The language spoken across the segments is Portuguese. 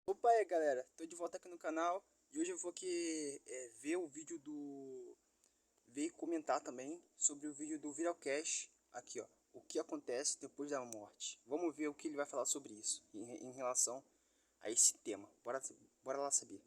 Opa aí galera, tô de volta aqui no canal e hoje eu vou aqui ver o vídeo ver e comentar também sobre o vídeo do Viralcast, aqui ó, o que acontece depois da morte. Vamos ver o que ele vai falar sobre isso, em relação a esse tema, bora lá saber.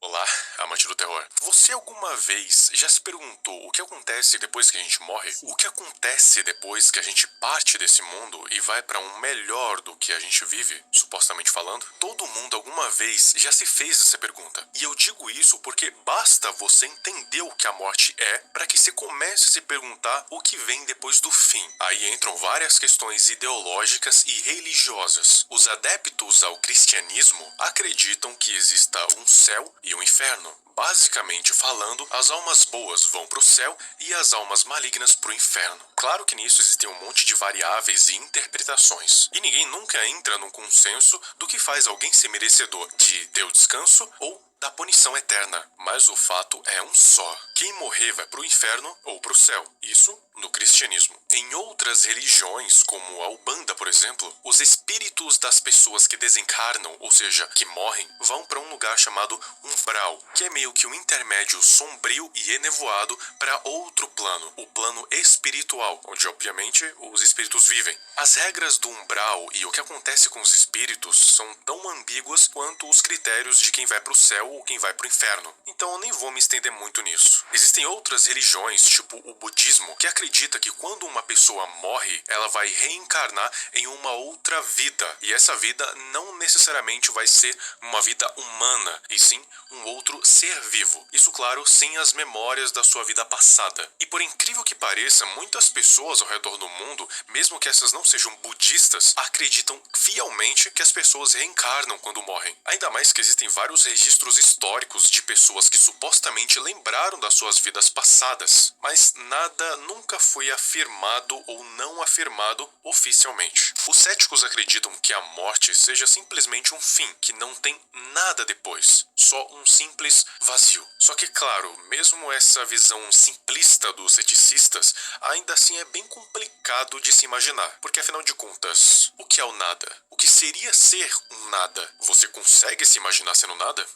Olá, amante do terror. Você alguma vez já se perguntou o que acontece depois que a gente morre? Sim. O que acontece depois que a gente parte desse mundo e vai pra um melhor do que a gente vive, supostamente falando? Todo mundo alguma vez já se fez essa pergunta. E eu digo isso porque basta você entender o que a morte é para que você comece a se perguntar o que vem depois do fim. Aí entram várias questões ideológicas e religiosas. Os adeptos ao cristianismo acreditam que exista um céu e um inferno. Basicamente falando, as almas boas vão pro céu e as almas malignas pro inferno. Claro que nisso existem um monte de variáveis e interpretações. E ninguém nunca entra num consenso do que faz alguém ser merecedor de ter o descanso ou da punição eterna. Mas o fato é um só. Quem morrer vai pro inferno ou pro céu. Isso no cristianismo. Em outras religiões, como a Umbanda, por exemplo, os espíritos das pessoas que desencarnam, ou seja, que morrem, vão para um lugar chamado umbral, que é meio que um intermédio sombrio e enevoado para outro plano, o plano espiritual, onde obviamente os espíritos vivem. As regras do umbral e o que acontece com os espíritos são tão ambíguas quanto os critérios de quem vai para o céu ou quem vai para o inferno. Então eu nem vou me estender muito nisso. Existem outras religiões, tipo o budismo, que acredita que quando uma pessoa morre, ela vai reencarnar em uma outra vida. E essa vida não necessariamente vai ser uma vida humana, e sim um outro ser vivo. Isso, claro, sem as memórias da sua vida passada. E por incrível que pareça, muitas pessoas ao redor do mundo, mesmo que essas não sejam budistas, acreditam fielmente que as pessoas reencarnam quando morrem. Ainda mais que existem vários registros históricos de pessoas que supostamente lembraram das suas vidas passadas, mas nada nunca foi afirmado ou não afirmado oficialmente. Os céticos acreditam que a morte seja simplesmente um fim, que não tem nada depois, só um simples vazio. Só que, claro, mesmo essa visão simplista dos ceticistas, ainda assim é bem complicado de se imaginar, porque afinal de contas, o que é o nada? O que seria ser um nada? Você consegue se imaginar sendo nada?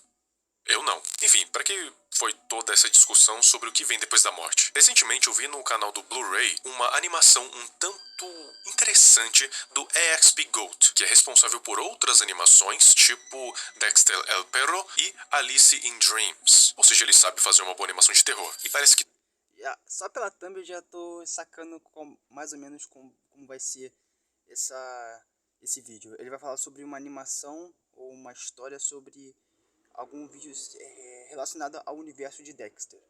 Eu não. Enfim, para que foi toda essa discussão sobre o que vem depois da morte? Recentemente eu vi no canal do Blu-ray uma animação um tanto interessante do EXP Goat, que é responsável por outras animações tipo Dexter El Perro e Alice in Dreams. Ou seja, ele sabe fazer uma boa animação de terror. E parece que Só pela thumb eu já tô sacando mais ou menos como vai ser esse vídeo. Ele vai falar sobre uma animação ou uma história sobre algum vídeo relacionado ao universo de Dexter.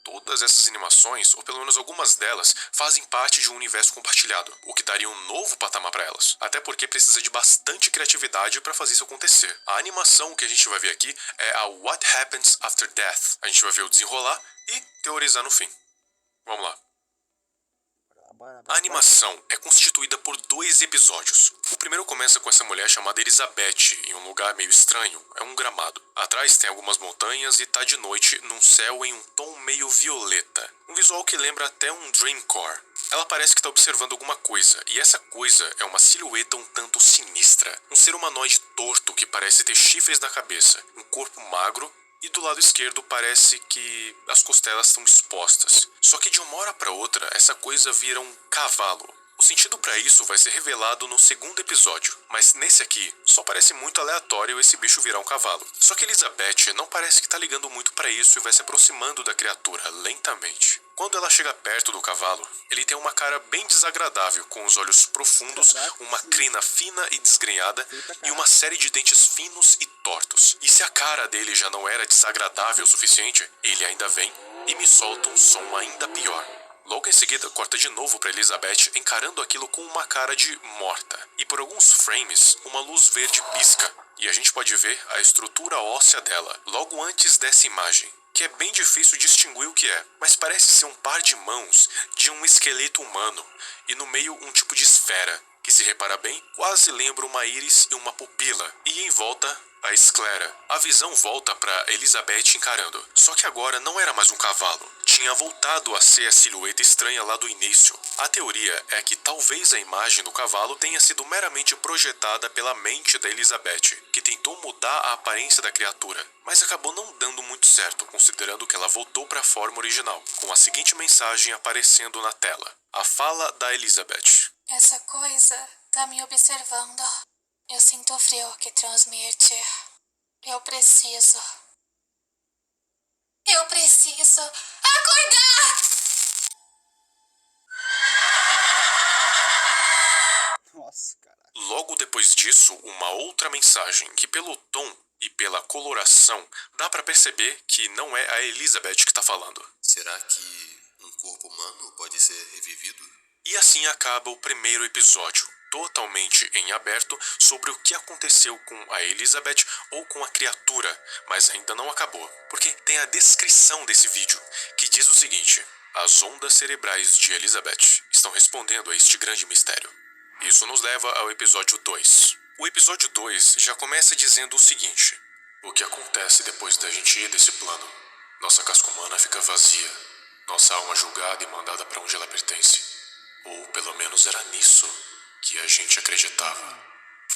todas essas animações, ou pelo menos algumas delas, fazem parte de um universo compartilhado, o que daria um novo patamar para elas. Até porque precisa de bastante criatividade para fazer isso acontecer. A animação que a gente vai ver aqui é a What Happens After Death. A gente vai ver o desenrolar e teorizar no fim. Vamos lá. A animação é constituída por 2 episódios. O primeiro começa com essa mulher chamada Elizabeth, em um lugar meio estranho, é um gramado. Atrás tem algumas montanhas e tá de noite num céu em um tom meio violeta. Um visual que lembra até um Dreamcore. Ela parece que está observando alguma coisa, e essa coisa é uma silhueta um tanto sinistra. Um ser humanoide torto que parece ter chifres na cabeça, um corpo magro, e do lado esquerdo parece que as costelas estão expostas. Só que de uma hora para outra, essa coisa vira um cavalo. O sentido para isso vai ser revelado no segundo episódio, mas nesse aqui, só parece muito aleatório esse bicho virar um cavalo. Só que Elizabeth não parece que tá ligando muito para isso e vai se aproximando da criatura lentamente. Quando ela chega perto do cavalo, ele tem uma cara bem desagradável, com os olhos profundos, uma crina fina e desgrenhada e uma série de dentes finos e tortos. E se a cara dele já não era desagradável o suficiente, ele ainda vem e me solta um som ainda pior. Logo em seguida, corta de novo para Elizabeth encarando aquilo com uma cara de morta. E por alguns frames, uma luz verde pisca. E a gente pode ver a estrutura óssea dela, logo antes dessa imagem, que é bem difícil distinguir o que é, mas parece ser um par de mãos de um esqueleto humano, e no meio um tipo de esfera, que se repara bem, quase lembra uma íris e uma pupila, e em volta a esclera. A visão volta para Elizabeth encarando, só que agora não era mais um cavalo, tinha voltado a ser a silhueta estranha lá do início. A teoria é que talvez a imagem do cavalo tenha sido meramente projetada pela mente da Elizabeth, que tentou mudar a aparência da criatura, mas acabou não dando muito certo, considerando que ela voltou para a forma original, com a seguinte mensagem aparecendo na tela. A fala da Elizabeth. Essa coisa tá me observando. Eu sinto o frio que transmite. Eu preciso acordar! Nossa, cara. Logo depois disso, uma outra mensagem que pelo tom e pela coloração dá pra perceber que não é a Elizabeth que tá falando. Será que um corpo humano pode ser revivido? E assim acaba o primeiro episódio, totalmente em aberto sobre o que aconteceu com a Elizabeth ou com a criatura, mas ainda não acabou, porque tem a descrição desse vídeo, que diz o seguinte: as ondas cerebrais de Elizabeth estão respondendo a este grande mistério. Isso nos leva ao episódio 2. O episódio 2 já começa dizendo o seguinte: o que acontece depois da gente ir desse plano? Nossa casca humana fica vazia, nossa alma julgada e mandada para onde ela pertence. Ou pelo menos era nisso que a gente acreditava.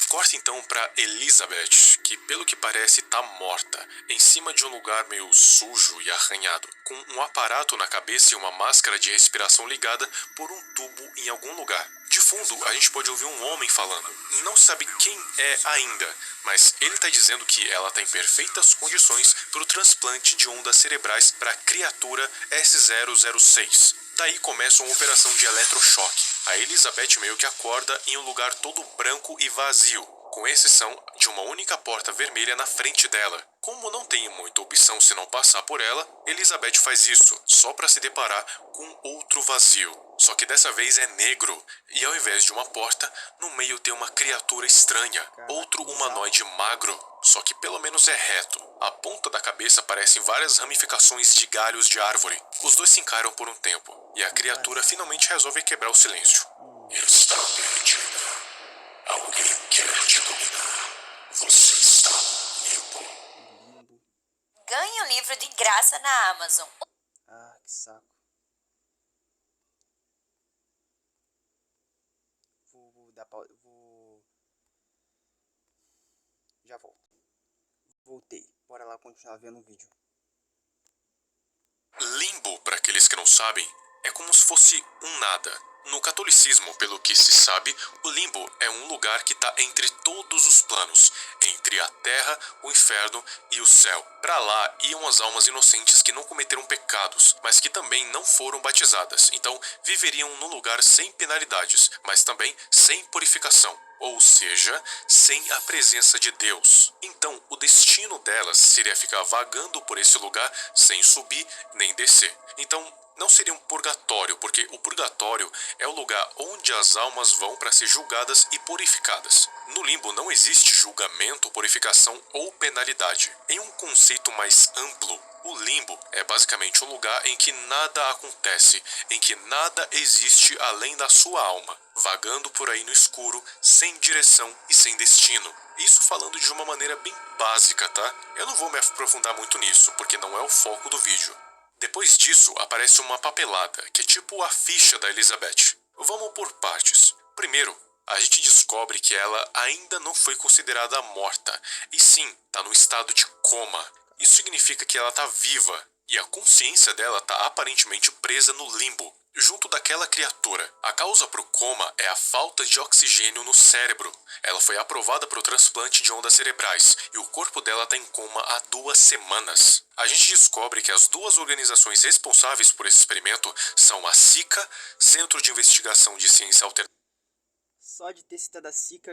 Corta então para Elizabeth, que pelo que parece tá morta, em cima de um lugar meio sujo e arranhado, com um aparato na cabeça e uma máscara de respiração ligada por um tubo em algum lugar. De fundo, a gente pode ouvir um homem falando. Não sabe quem é ainda, mas ele tá dizendo que ela tá em perfeitas condições para o transplante de ondas cerebrais para a criatura S006. Daí começa uma operação de eletrochoque. A Elizabeth meio que acorda em um lugar todo branco e vazio, com exceção de uma única porta vermelha na frente dela. Como não tem muita opção se não passar por ela, Elizabeth faz isso, só para se deparar com outro vazio. Só que dessa vez é negro, e ao invés de uma porta, no meio tem uma criatura estranha, outro humanoide magro, só que pelo menos é reto. A ponta da cabeça parece várias ramificações de galhos de árvore. Os dois se encaram por um tempo, e a criatura finalmente resolve quebrar o silêncio. Está perdida. Alguém quer te dominar. Você está limpo. Ganhe um livro de graça na Amazon. Ah, que saco. Vou dar pausa. Já volto. Voltei. Bora lá continuar vendo o vídeo. Limbo, para aqueles que não sabem, é como se fosse um nada. No catolicismo, pelo que se sabe, o limbo é um lugar que está entre todos os planos, entre a terra, o inferno e o céu. Para lá iam as almas inocentes que não cometeram pecados, mas que também não foram batizadas. Então viveriam num lugar sem penalidades, mas também sem purificação. Ou seja, sem a presença de Deus. Então, o destino delas seria ficar vagando por esse lugar sem subir nem descer. Então, não seria um purgatório, porque o purgatório é o lugar onde as almas vão para ser julgadas e purificadas. No limbo não existe julgamento, purificação ou penalidade. Em um conceito mais amplo, o limbo é basicamente um lugar em que nada acontece, em que nada existe além da sua alma, vagando por aí no escuro, sem direção e sem destino. Isso falando de uma maneira bem básica, tá? Eu não vou me aprofundar muito nisso, porque não é o foco do vídeo. Depois disso, aparece uma papelada, que é tipo a ficha da Elizabeth. Vamos por partes. Primeiro, a gente descobre que ela ainda não foi considerada morta, e sim, está no estado de coma. Isso significa que ela está viva, e a consciência dela está aparentemente presa no limbo, junto daquela criatura. A causa para o coma é a falta de oxigênio no cérebro. Ela foi aprovada para o transplante de ondas cerebrais, e o corpo dela está em coma há 2 semanas. A gente descobre que as 2 organizações responsáveis por esse experimento são a SICA, Centro de Investigação de Ciência Alternativa. Só de ter citado a Sika,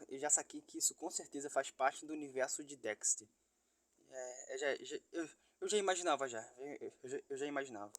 eu já saquei que isso com certeza faz parte do universo de Dexter. Eu já imaginava já. Eu já imaginava.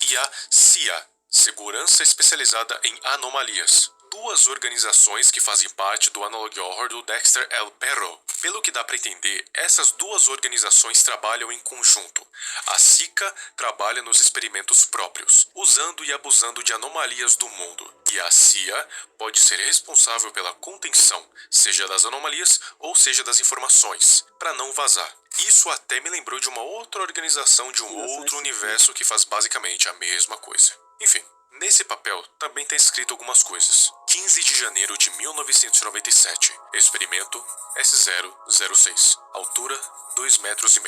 E a CIA, Segurança Especializada em Anomalias. 2 organizações que fazem parte do Analog Horror do Dexter El Perro. Pelo que dá para entender, essas 2 organizações trabalham em conjunto. A SICA trabalha nos experimentos próprios, usando e abusando de anomalias do mundo. E a CIA pode ser responsável pela contenção, seja das anomalias ou seja das informações, para não vazar. Isso até me lembrou de uma outra organização de um outro universo que faz basicamente a mesma coisa. Enfim, nesse papel também está escrito algumas coisas. 15 de janeiro de 1997. Experimento S006. Altura 2,5 metros.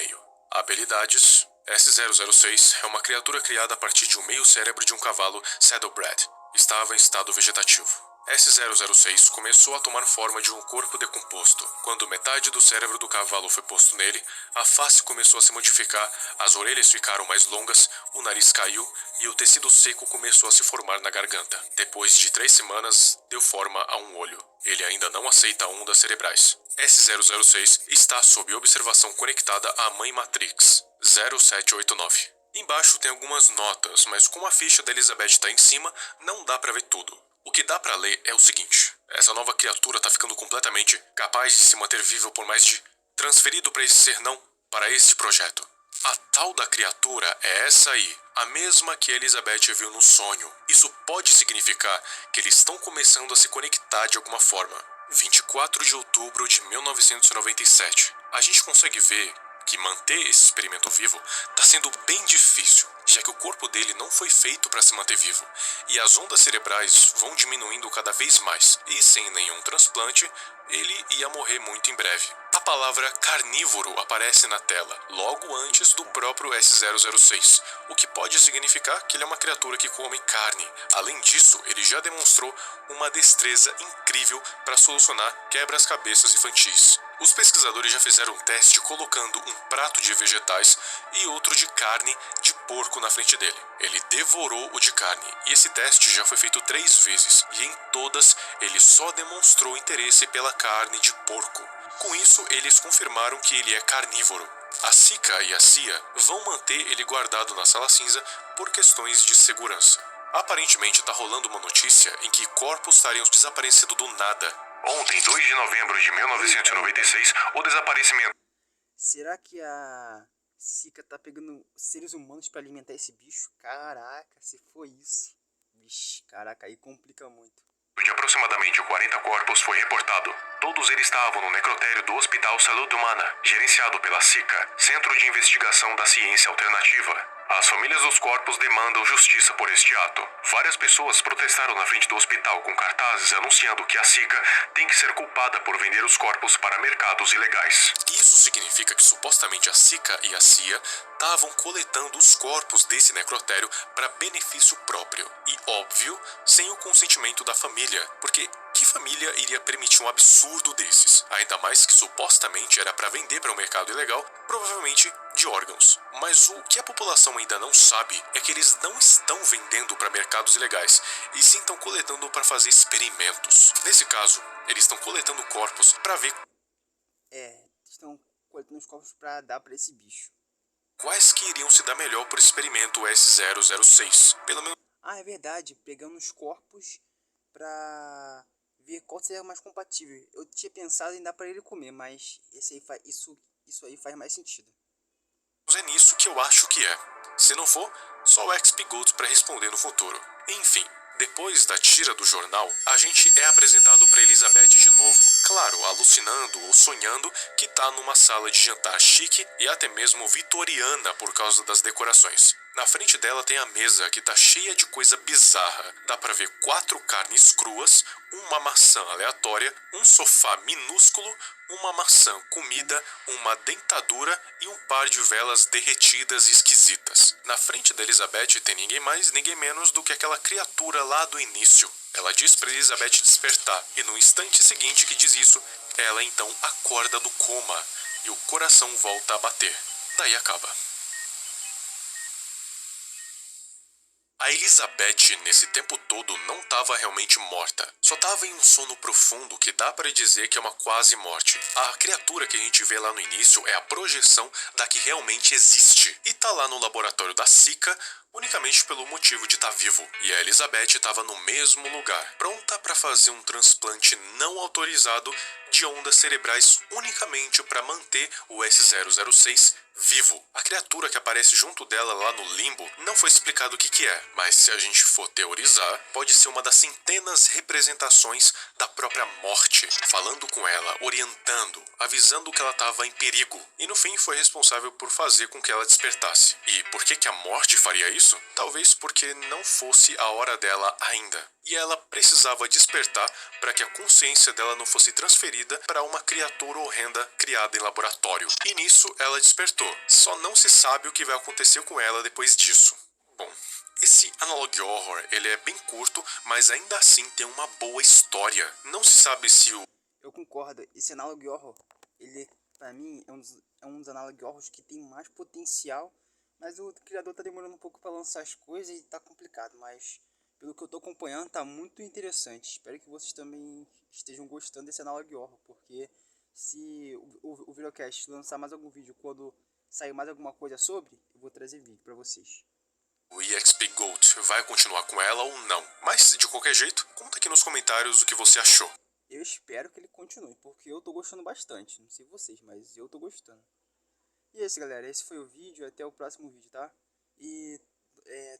Habilidades: S006 é uma criatura criada a partir de um meio cérebro de um cavalo saddlebred. Estava em estado vegetativo. S006 começou a tomar forma de um corpo decomposto. Quando metade do cérebro do cavalo foi posto nele, a face começou a se modificar, as orelhas ficaram mais longas, o nariz caiu e o tecido seco começou a se formar na garganta. Depois de 3 semanas, deu forma a um olho. Ele ainda não aceita ondas cerebrais. S006 está sob observação conectada à Mãe Matrix 0789. Embaixo tem algumas notas, mas como a ficha da Elizabeth está em cima, não dá pra ver tudo. O que dá pra ler é o seguinte: essa nova criatura tá ficando completamente capaz de se manter viva por mais de... transferido pra esse ser não, para este projeto. A tal da criatura é essa aí, a mesma que a Elizabeth viu no sonho. Isso pode significar que eles estão começando a se conectar de alguma forma. 24 de outubro de 1997. A gente consegue ver que manter esse experimento vivo está sendo bem difícil, já que o corpo dele não foi feito para se manter vivo, e as ondas cerebrais vão diminuindo cada vez mais, e sem nenhum transplante, ele ia morrer muito em breve. A palavra carnívoro aparece na tela, logo antes do próprio S006, o que pode significar que ele é uma criatura que come carne. Além disso, ele já demonstrou uma destreza incrível para solucionar quebras-cabeças infantis. Os pesquisadores já fizeram um teste colocando um prato de vegetais e outro de carne de porco na frente dele. Ele devorou o de carne, e esse teste já foi feito 3 vezes, e em todas ele só demonstrou interesse pela carne de porco. Com isso, eles confirmaram que ele é carnívoro. A Sika e a Cia vão manter ele guardado na sala cinza por questões de segurança. Aparentemente está rolando uma notícia em que corpos estariam desaparecendo do nada. Ontem, 2 de novembro de 1996, o desaparecimento... Será que a Sika tá pegando seres humanos pra alimentar esse bicho? Caraca, se for isso. Vixe, caraca, aí complica muito. De aproximadamente 40 corpos foi reportado. Todos eles estavam no necrotério do Hospital Saúde Humana, gerenciado pela SICA, Centro de Investigação da Ciência Alternativa. As famílias dos corpos demandam justiça por este ato. Várias pessoas protestaram na frente do hospital com cartazes anunciando que a SICA tem que ser culpada por vender os corpos para mercados ilegais. Isso significa que supostamente a SICA e a CIA estavam coletando os corpos desse necrotério para benefício próprio. E, óbvio, sem o consentimento da família, porque que família iria permitir um absurdo desses? Ainda mais que supostamente era para vender para um mercado ilegal, provavelmente de órgãos. Mas o que a população ainda não sabe é que eles não estão vendendo para mercados ilegais, e sim estão coletando para fazer experimentos. Nesse caso, eles estão coletando corpos para ver... Estão coletando os corpos pra dar pra esse bicho. Quais que iriam se dar melhor por experimento S006? Pelo menos... Ah, é verdade, pegando os corpos pra ver qual seria mais compatível. Eu tinha pensado em dar pra ele comer, mas isso aí faz mais sentido. É nisso que eu acho que é. Se não for, só o XP Gold para responder no futuro. Enfim, depois da tira do jornal, a gente é apresentado para Elizabeth de novo. Claro, alucinando ou sonhando que tá numa sala de jantar chique e até mesmo vitoriana por causa das decorações. Na frente dela tem a mesa que tá cheia de coisa bizarra. Dá pra ver 4 carnes cruas, uma maçã aleatória, um sofá minúsculo, uma maçã comida, uma dentadura e um par de velas derretidas e esquisitas. Na frente da Elizabeth tem ninguém mais, ninguém menos do que aquela criatura lá do início. Ela diz pra Elizabeth despertar, e no instante seguinte que diz isso, ela então acorda do coma e o coração volta a bater. Daí acaba. A Elizabeth, nesse tempo todo, não estava realmente morta. Só estava em um sono profundo que dá para dizer que é uma quase morte. A criatura que a gente vê lá no início é a projeção da que realmente existe. E tá lá no laboratório da SICA unicamente pelo motivo de estar vivo. E a Elizabeth estava no mesmo lugar, pronta para fazer um transplante não autorizado de ondas cerebrais unicamente para manter o S006 vivo. A criatura que aparece junto dela lá no limbo não foi explicado o que é, mas se a gente for teorizar, pode ser uma das centenas representações da própria morte, falando com ela, orientando, avisando que ela estava em perigo, e no fim foi responsável por fazer com que ela despertasse. E por que a morte faria isso? Talvez porque não fosse a hora dela ainda, e ela precisava despertar para que a consciência dela não fosse transferida para uma criatura horrenda criada em laboratório. E nisso ela despertou. Só não se sabe o que vai acontecer com ela depois disso. Bom, esse Analog Horror, ele é bem curto, mas ainda assim tem uma boa história. Não se sabe se o... Eu concordo, esse Analog Horror, ele, pra mim, é um dos Analog Horrors que tem mais potencial, mas o criador tá demorando um pouco pra lançar as coisas e tá complicado, mas pelo que eu tô acompanhando, tá muito interessante. Espero que vocês também estejam gostando desse Analog Horror, porque se o Videocast lançar mais algum vídeo quando sair mais alguma coisa sobre, eu vou trazer vídeo pra vocês. O EXP Goat vai continuar com ela ou não. Mas, de qualquer jeito, conta aqui nos comentários o que você achou. Eu espero que ele continue, porque eu tô gostando bastante. Não sei vocês, mas eu tô gostando. E é isso, galera. Esse foi o vídeo. Até o próximo vídeo, tá? E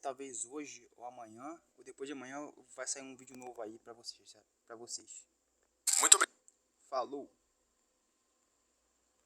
talvez hoje ou amanhã, ou depois de amanhã, vai sair um vídeo novo aí pra vocês, tá? Pra vocês. Muito obrigado. Falou!